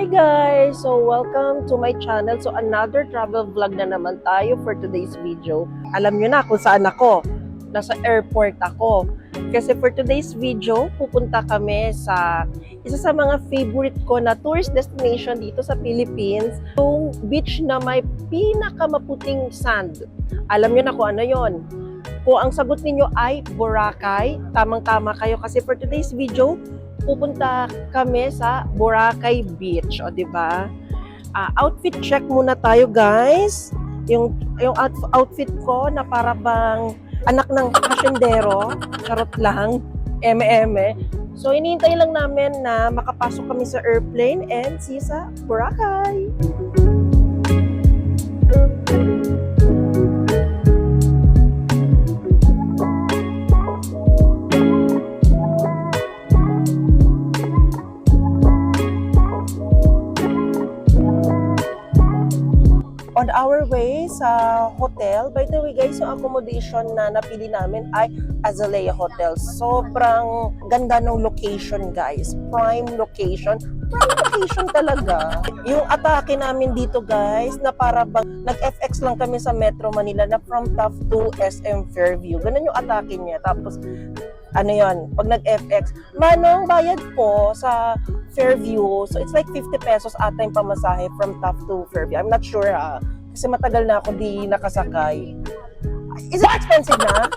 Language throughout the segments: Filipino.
Hi guys! So welcome to my channel. So another travel vlog na naman tayo for today's video. Alam nyo na kung saan ako. Nasa airport ako. Kasi for today's video, pupunta kami sa isa sa mga favorite ko na tourist destination dito sa Philippines. Yung beach na may pinakamaputing sand. Alam nyo na kung ano yon. Kung ang sagot ninyo ay Boracay, tamang-tama kayo kasi for today's video, pupunta kami sa Boracay Beach, o di ba? Outfit check muna tayo, guys. Yung outfit ko na para bang anak ng hasyendero, charot lang, eme-eme. So hinihintay lang namin na makapasok kami sa airplane and see sa Boracay. On our way sa hotel, by the way guys, yung accommodation na napili namin ay Azalea Hotel. Sobrang ganda ng location guys. Prime location. Prime location talaga. Yung atake namin dito guys, na para bang nag-FX lang kami sa Metro Manila na from Taft to SM Fairview. Ganun yung atake niya. Tapos, ano yon, pag nag-FX, manong bayad po sa Fairview. So, it's like 50 pesos ata yung pamasahe from Taft to Fairview. I'm not sure ha. Kasi matagal na ako di nakasakay. Is it expensive na?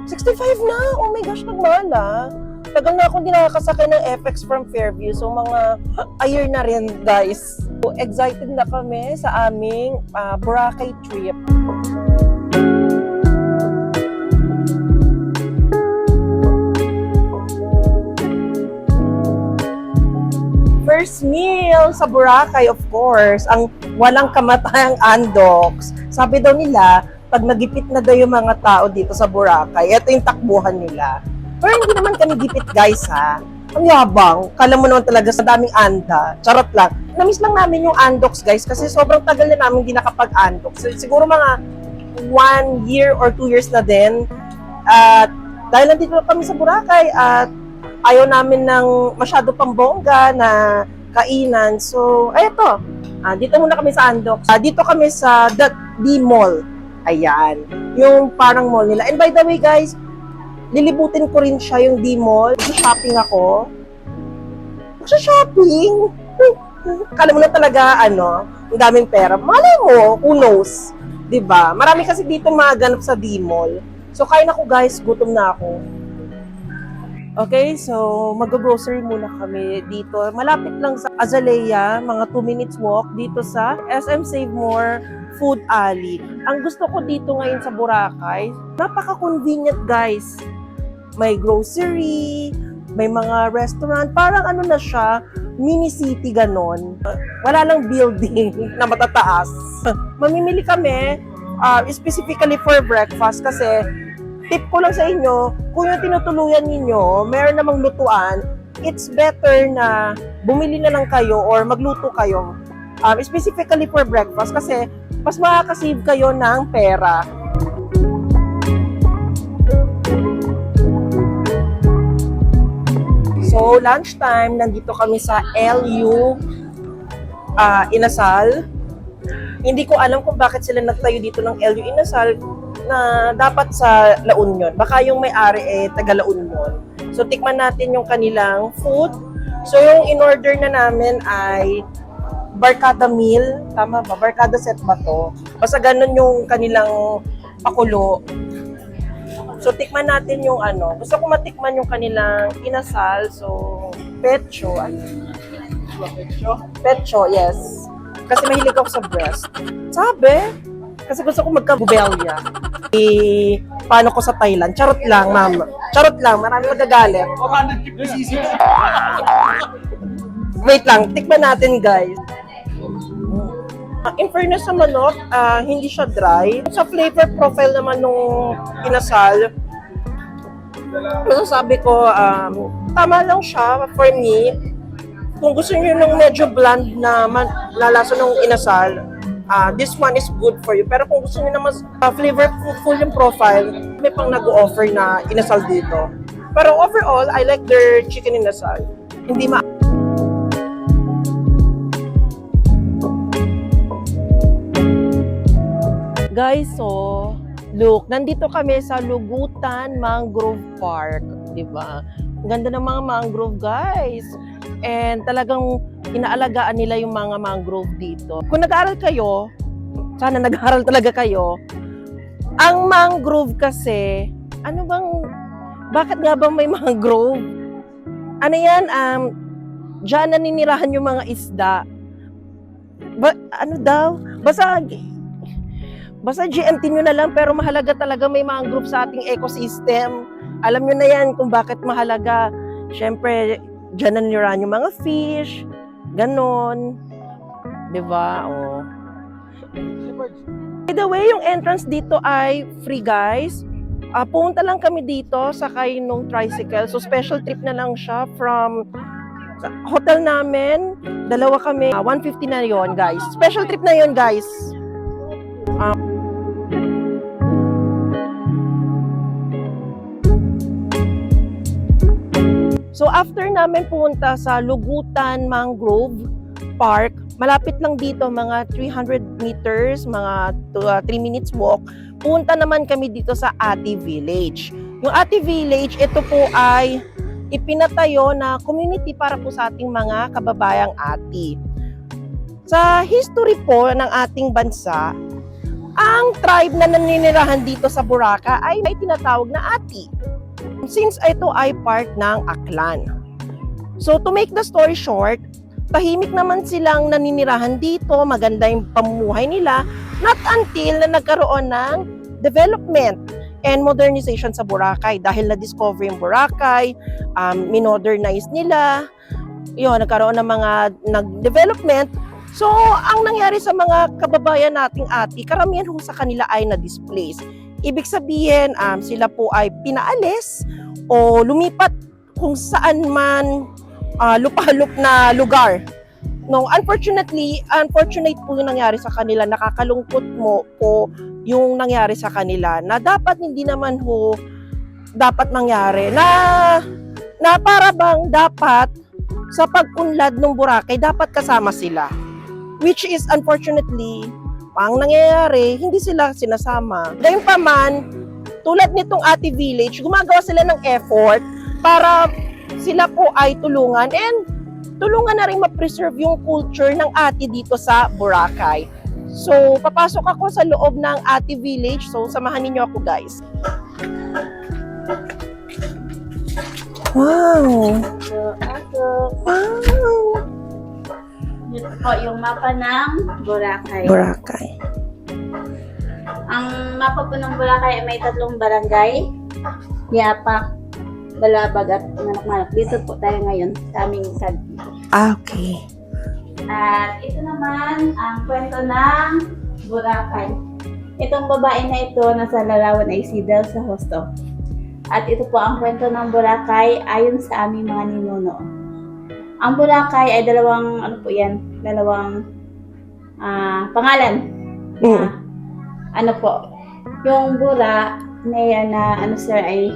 65 na? Oh my gosh, nagmahal ah. Tagal na ako di nakasakay ng FX from Fairview. So, mga a year na rin guys. So, excited na kami sa aming Boracay trip. First meal sa Boracay, of course, ang walang kamatayang andoks. Sabi daw nila, pag nagipit na daw yung mga tao dito sa Boracay, ito yung takbuhan nila. Pero hindi naman kami gipit guys ha. Ang yabang, kala mo naman talaga sa daming anda. Charot lang. Namiss lang namin yung andoks guys kasi sobrang tagal na namin hindi nakapag-andoks. So, siguro mga 1 year or 2 years na din. At dahil nandito kami sa Boracay at ayaw namin ng masyado pang bongga na kainan. So, ay ito. Dito muna kami sa Andox. Dito kami sa The D-Mall. Ayan. Yung parang mall nila. And by the way, guys, lilibutin ko rin siya yung D-Mall. Mag-shopping ako. Mag-shopping? Kala mo na talaga, ang daming pera. Malay mo, who knows? Diba? Marami kasi dito maganap sa D-Mall. So, kain ako, guys. Gutom na ako. Okay, so mag-grocery muna kami dito. Malapit lang sa Azalea, mga 2 minutes walk dito sa SM Save More Food Alley. Ang gusto ko dito ngayon sa Boracay, napaka-convenient guys. May grocery, may mga restaurant, parang ano na siya, mini city ganon. Wala lang building na matataas. Mamimili kami specifically for breakfast kasi tip ko lang sa inyo, kung yung tinutuluyan ninyo, meron namang lutuan, it's better na bumili na lang kayo or magluto kayo. Specifically for breakfast kasi mas makakasave kayo ng pera. So, lunchtime, nandito kami sa LU Inasal. Hindi ko alam kung bakit sila nagtayo dito ng LU Inasal na dapat sa La Union. Baka yung may-ari taga La Union. So, tikman natin yung kanilang food. So, yung in-order na namin ay barkada meal. Tama ba? Barkada set ba to? Basta ganun yung kanilang pakulo. So, tikman natin yung Gusto ko matikman yung kanilang inasal. So, pecho. Pecho, yes. Kasi mahilig ako sa breast. Sabi? Kasi gusto ko magka-bubelya. Paano ko sa Thailand? Charot lang, mama. Charot lang, marami magagalit. Wait lang, tikman natin, guys. In fairness sa manok, hindi siya dry. Sa flavor profile naman nung inasal, masasabi ko, tama lang siya for me. Kung gusto niyo ng medyo bland na lalasa ng inasal, this one is good for you. Pero kung gusto niyo na mas flavorful yung profile, may pang nag-o-offer na inasal dito. Pero overall, I like their chicken inasal. Hindi Guys, so, look, nandito kami sa Lugutan Mangrove Park, di ba? Ang ganda ng mga mangrove, guys. And talagang inaalagaan nila yung mga mangrove dito. Kung nag-aaral kayo, sana nag-aaral talaga kayo, ang mangrove kasi, bakit nga ba may mangrove? Ano yan? Diyan naninirahan yung mga isda. Basta GMT nyo na lang, pero mahalaga talaga may mangrove sa ating ecosystem. Alam nyo na yan kung bakit mahalaga. Siyempre, dyan naninirahan yung mga fish, ganon. Diba? Oh. By the way, yung entrance dito ay free, guys. Pumunta lang kami dito, sakay nung tricycle. So, special trip na lang siya from hotel namin. Dalawa kami. 150 na yon, guys. Special trip na yon, guys. So, after namin pumunta sa Lugutan Mangrove Park, malapit lang dito, mga 300 meters, mga 3 minutes walk, punta naman kami dito sa Ati Village. Yung Ati Village, ito po ay ipinatayo na community para po sa ating mga kababayang Ati. Sa history po ng ating bansa, ang tribe na naninirahan dito sa Boracay ay may tinatawag na Ati. Since ito ay part ng Aklan. So to make the story short, tahimik naman silang naninirahan dito, maganda yung pamumuhay nila, not until na nagkaroon ng development and modernization sa Boracay. Dahil na-discover yung Boracay, minodernize nila, yun, nagkaroon ng mga nag-development. So, ang nangyari sa mga kababayan nating Ati, karamihan ho sa kanila ay na-displace. Ibig sabihin, sila po ay pinaalis o lumipat kung saan man lupa-lup na lugar. No, unfortunate po yung nangyari sa kanila. Nakakalungkot mo po yung nangyari sa kanila na dapat hindi naman ho dapat mangyari. Na para bang dapat sa pag-unlad ng Boracay, dapat kasama sila. Which is unfortunately, ang nangyayari, hindi sila sinasama. Gayunpaman, tulad nitong Ati Village, gumagawa sila ng effort para sila po ay tulungan and tulungan na rin ma-preserve yung culture ng Ati dito sa Boracay. So, papasok ako sa loob ng Ati Village. So, samahan niyo ako, guys. Wow! Wow! Ito po yung mapa ng Boracay. Boracay. Ang mapa po ng Boracay ay may 3 barangay. Yapak, Balabag at Manok-Manok. Dito po tayo ngayon sa aming sad. Okay. At ito naman ang kwento ng Boracay. Itong babae na ito nasa larawan ay si Del sa Hosto. At ito po ang kwento ng Boracay ayon sa aming mga ninuno. Ang Boracay ay dalawang pangalan. Yung Bura na sir ay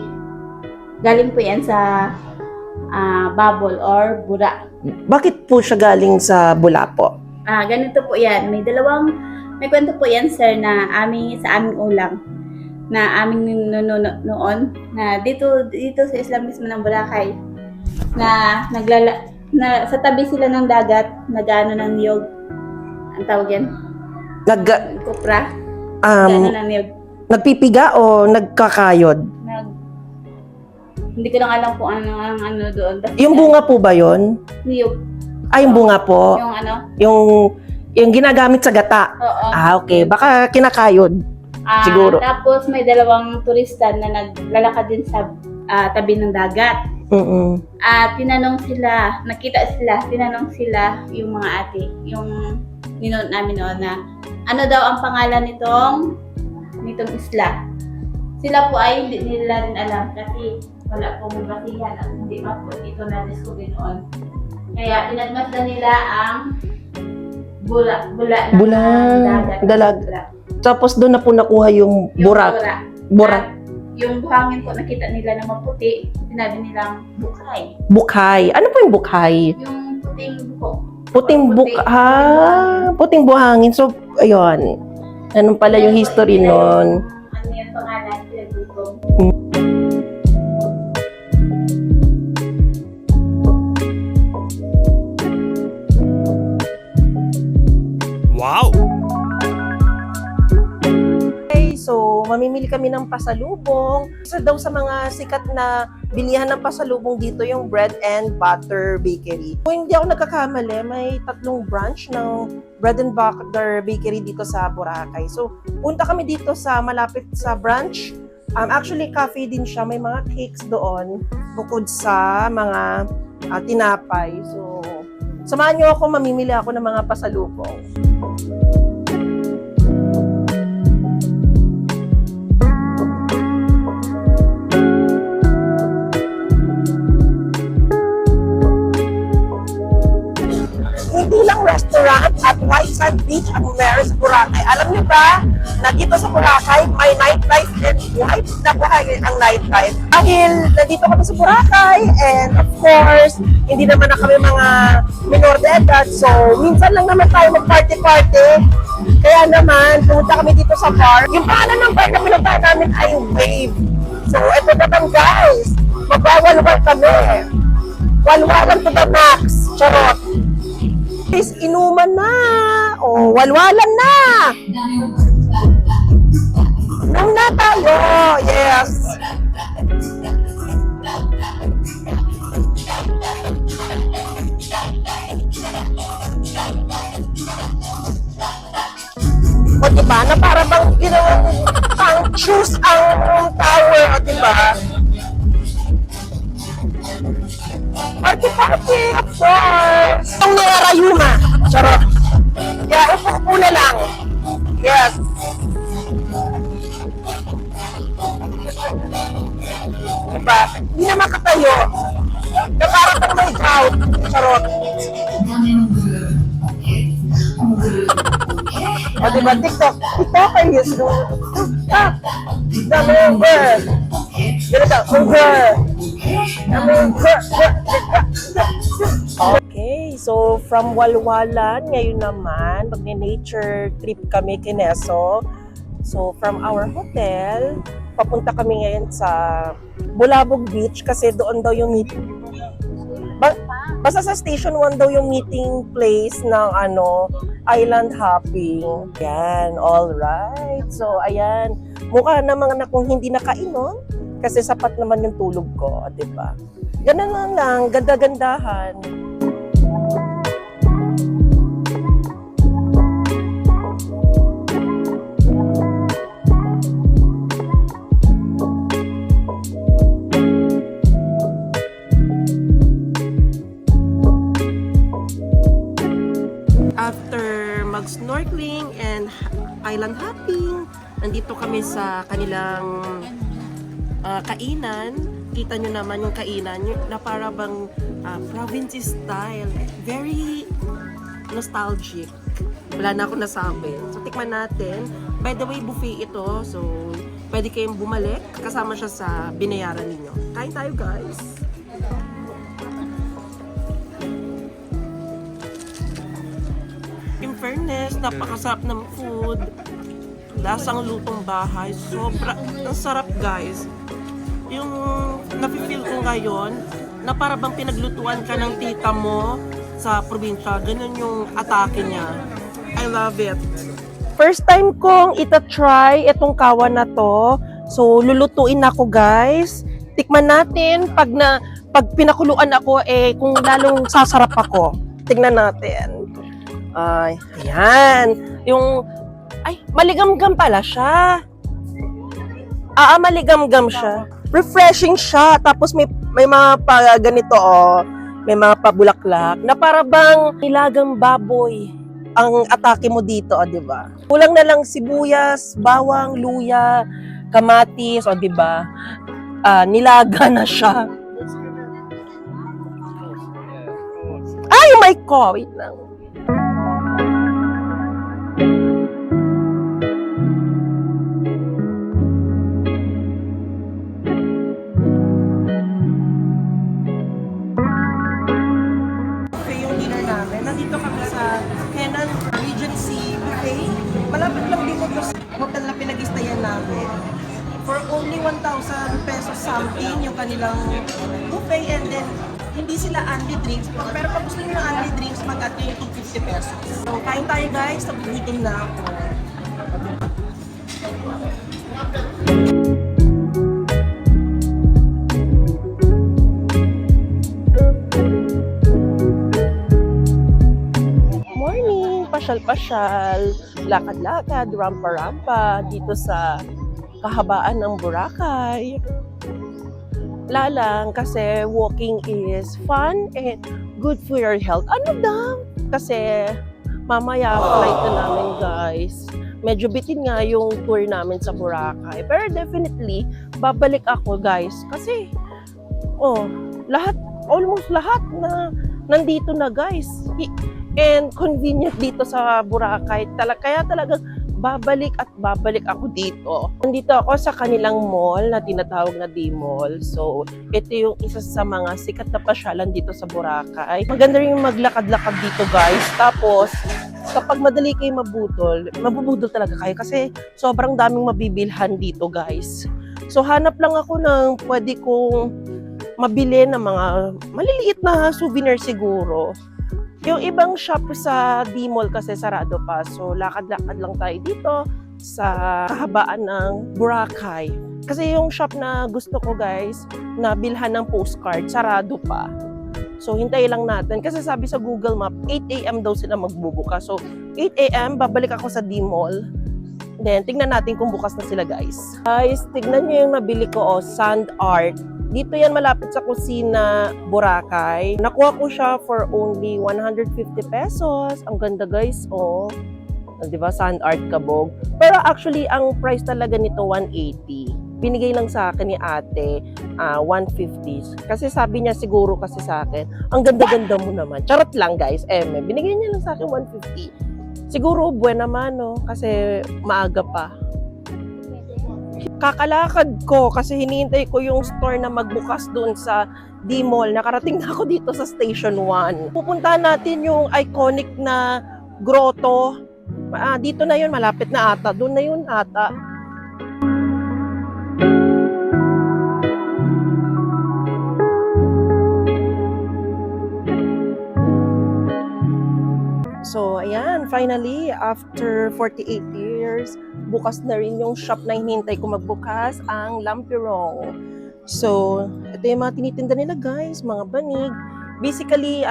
galing po yan sa Babol or Bura. Bakit po siya galing sa Bulapo? Ganito po yan. May kwento po yan sir na sa aming ulang na aming noon na dito sa Islam mismo ng Boracay na sa tabi sila ng dagat, nag-ano ng niyog. Ang tawag yan? Kupra. Nag-ano ng niyog. Nagpipiga o nagkakayod? Hindi ko lang alam kung ano doon. Basta Yung bunga po ba yon? Niyog. Yung bunga po? Yung ano? Yung ginagamit sa gata? Oo. Okay. Baka kinakayod. Siguro. Tapos may 2 turista na naglalakad din sa tabi ng dagat. At tinanong sila yung mga ate, yung ninuno namin noon na ano daw ang pangalan nitong isla. Sila po ay hindi nila rin alam kasi wala pong basihan at hindi pa po ito na-discover noon. Kaya pinagmasdan nila ang bula ng dagat. Tapos doon na po nakuha yung Bura. Yung buhangin po nakita nila na maputi, sinabi nilang bukhay. Bukhay. Ano po yung bukhay? Yung puting buko. Puting buhangin. So, ayun. Anong pala yung history nun? Ano yung pangalan? Pinagdugtong. Wow! Okay, so mamimili kami ng pasalubong. Isa daw sa mga sikat na bilihan ng pasalubong dito yung Bread and Butter Bakery. Kung hindi ako nagkakamali, may 3 branch ng Bread and Butter Bakery dito sa Boracay. So, punta kami dito sa malapit sa branch. Actually, cafe din siya. May mga cakes doon bukod sa mga tinapay. So, samahan niyo ako, mamimili ako ng mga pasalubong. Hindi lang restaurant at white sand beach ang meron sa Boracay. Alam niyo ba na dito sa Boracay may nightlife and white na buhay ang nightlife. Dahil nandito kami sa Boracay and of course, hindi naman na kami mga minor de edad. So, minsan lang naman tayo mag-party-party. Kaya naman, pumunta kami dito sa bar. Yung pangalan ng bar na pinuntahan namin ay Wave. So, ito naman guys, magwawalwal kami. Walwalan to the max. Charot. Guys, inuman na. O, walwalan na. Inom na tayo. Yes. O, diba? Na para bang ginawang pang choose ang tower. O, diba? Party-party, of course! Itong Narayuma. Charot. Kaya upo na lang. Yes. Diba? Hindi na makatayo. Na parang pang may gout. Charot. O diba? TikTok. TikTok ay yes. Ah! Dami yung girl. Ganito. Yung girl. Okay, so from Walwalan, ngayon naman, magne-nature trip kami Kineso. So from our hotel, papunta kami ngayon sa Bulabog Beach kasi doon daw yung meeting. Basta sa Station 1 daw yung meeting place ng island hopping. Yan, all right. So ayan, mukha namang akong hindi nakainom. Kasi sapat naman yung tulog ko, di ba? Ganun lang, ganda-gandahan. After mag-snorkeling and island hopping, nandito kami sa kanilang kainan. Kita nyo naman yung kainan na para bang province style. Very nostalgic. Wala na ako nasabi. So, tikman natin. By the way, buffet ito. So, pwede kayong bumalik. Kasama siya sa binayaran ninyo. Kain tayo, guys. In fairness, napakasarap ng food. Lasang lutong bahay. Sobra. Ang sarap, guys. Yung nafe-feel ko ngayon na para bang pinaglutuan ka ng tita mo sa probinsya. Ganun yung atake niya. I love it. First time kong ita-try itong kawan na to. So, lulutuin ako, guys. Tikman natin. Pag pinakuluan ako, kung lalong sasarap ako. Tignan natin. Ay, ayan. Maligam-gam pala siya. Maligam-gam siya. Refreshing siya. Tapos may mga pa ganito, may mga pabulaklak na para bang nilagang baboy ang atake mo dito, di ba? Kulang na lang sibuyas, bawang, luya, kamatis, di ba? Nilaga na siya. Ay, oh my God! Wait lang. Yung dinner na namin. Nandito kami sa Henan Regency Buffet. Malapit lang dito sa hotel na pinag-istayan namin. For only 1,000 pesos something yung kanilang buffet, and then hindi sila only drinks. Pero pag gusto nyo ng only drinks, mag-add nyo yung 250 pesos. So, kain tayo guys. Nagugutom na ako. Morning! Pasyal-pasyal, lakad-lakad, rampa-rampa dito sa kahabaan ng Boracay. Lalang kasi walking is fun and good for your health. Ano daw? Kasi mamaya flight na namin guys. Medyo bitin nga yung tour namin sa Boracay. Pero definitely, babalik ako guys. Kasi, almost lahat na nandito na guys. And convenient dito sa Boracay. Kaya talagang babalik at babalik ako dito. Nandito ako sa kanilang mall na tinatawag na D-Mall. So, ito yung isa sa mga sikat na pasyalan dito sa Boracay. Maganda rin yung maglakad-lakad dito guys. Tapos, kapag madali kayo mabubudol talaga kayo kasi sobrang daming mabibilhan dito guys. So, hanap lang ako ng pwede kong mabili ng mga maliliit na souvenir siguro. Yung ibang shop sa D-Mall kasi sarado pa. So, lakad-lakad lang tayo dito sa kahabaan ng Boracay. Kasi yung shop na gusto ko guys, na bilhan ng postcard, sarado pa. So, hintayin lang natin. Kasi sabi sa Google Map, 8 AM daw sila magbubuka. So, 8 AM, babalik ako sa D-Mall. Then, tignan natin kung bukas na sila guys. Guys, tignan nyo yung nabili ko, sand art. Dito yan malapit sa Kusina, Boracay. Nakuha ko siya for only 150 pesos. Ang ganda guys, Di ba? Sand art kabog. Pero actually, ang price talaga nito 180. Binigay lang sa akin ni ate 150. Kasi sabi niya siguro kasi sa akin, ang ganda-ganda mo naman. Charot lang guys, binigay niya lang sa akin 150. Siguro buwan naman, kasi maaga pa. Kakalakad ko kasi hinihintay ko yung store na magbukas doon sa D-Mall. Nakarating na ako dito sa Station 1. Pupuntahan natin yung iconic na grotto. Dito na yun, malapit na ata. Doon na yun ata. So, ayan, finally, after 48 years, bukas na rin yung shop na hinihintay ko magbukas, ang Lampirong. So, ito yung mga tinitinda nila guys, mga banig. Basically,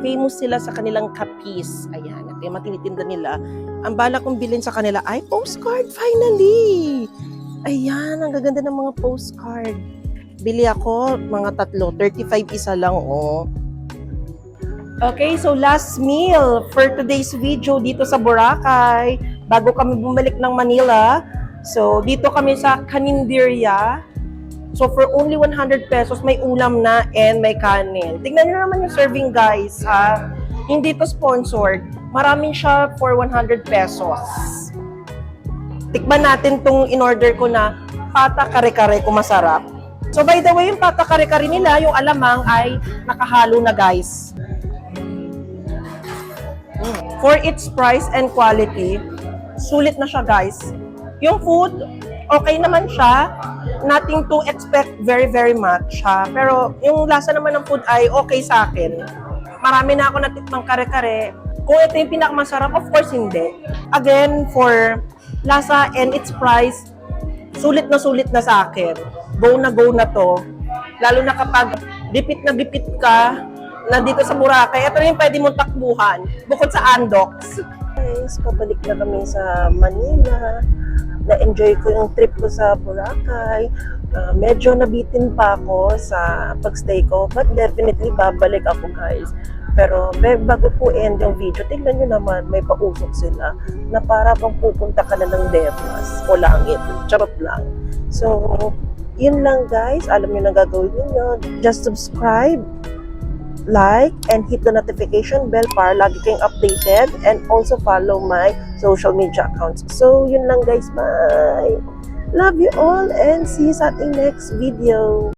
famous sila sa kanilang kapis. Ayan, ito yung mga tinitinda nila. Ang bala kong bilhin sa kanila ay postcard, finally! Ayan, ang gaganda ng mga postcard. Bili ako, mga 3, 35 isa lang, Okay, so last meal for today's video dito sa Boracay. Bago kami bumalik ng Manila. So, dito kami sa Caninderia. So, for only 100 pesos, may ulam na and may kanin. Tingnan nyo naman yung serving guys, ha? Hindi to sponsored. Maraming siya for 100 pesos. Tikman natin tong in-order ko na pata kare-kare kung masarap. So, by the way, yung pata kare-kare nila, yung alamang ay nakahalo na guys. For its price and quality, sulit na siya guys. Yung food, okay naman siya. Nothing to expect very, very much. Pero yung lasa naman ng food ay okay sa akin. Marami na ako natikmang kare-kare. Kung ito yung pinakamasarap, of course hindi. Again, for lasa and its price, sulit na sa akin. Go na to. Lalo na kapag dipit ka, na dito sa Boracay, ito rin pwede mong takbuhan, bukod sa Andox. Guys, pabalik na kami sa Manila. Na-enjoy ko yung trip ko sa Boracay. Medyo nabitin pa ako sa pagstay ko, but definitely babalik ako guys. Pero bago po end yung video, tingnan nyo naman, may pausok sila na para bang pupunta ka na ng Devas o langit. Charot lang. So, yun lang guys. Alam nyo na gagawin nyo. Just subscribe, like, and hit the notification bell para lagi kayong updated, and also follow my social media accounts. So, yun lang guys. Bye! Love you all and see you sa ating next video.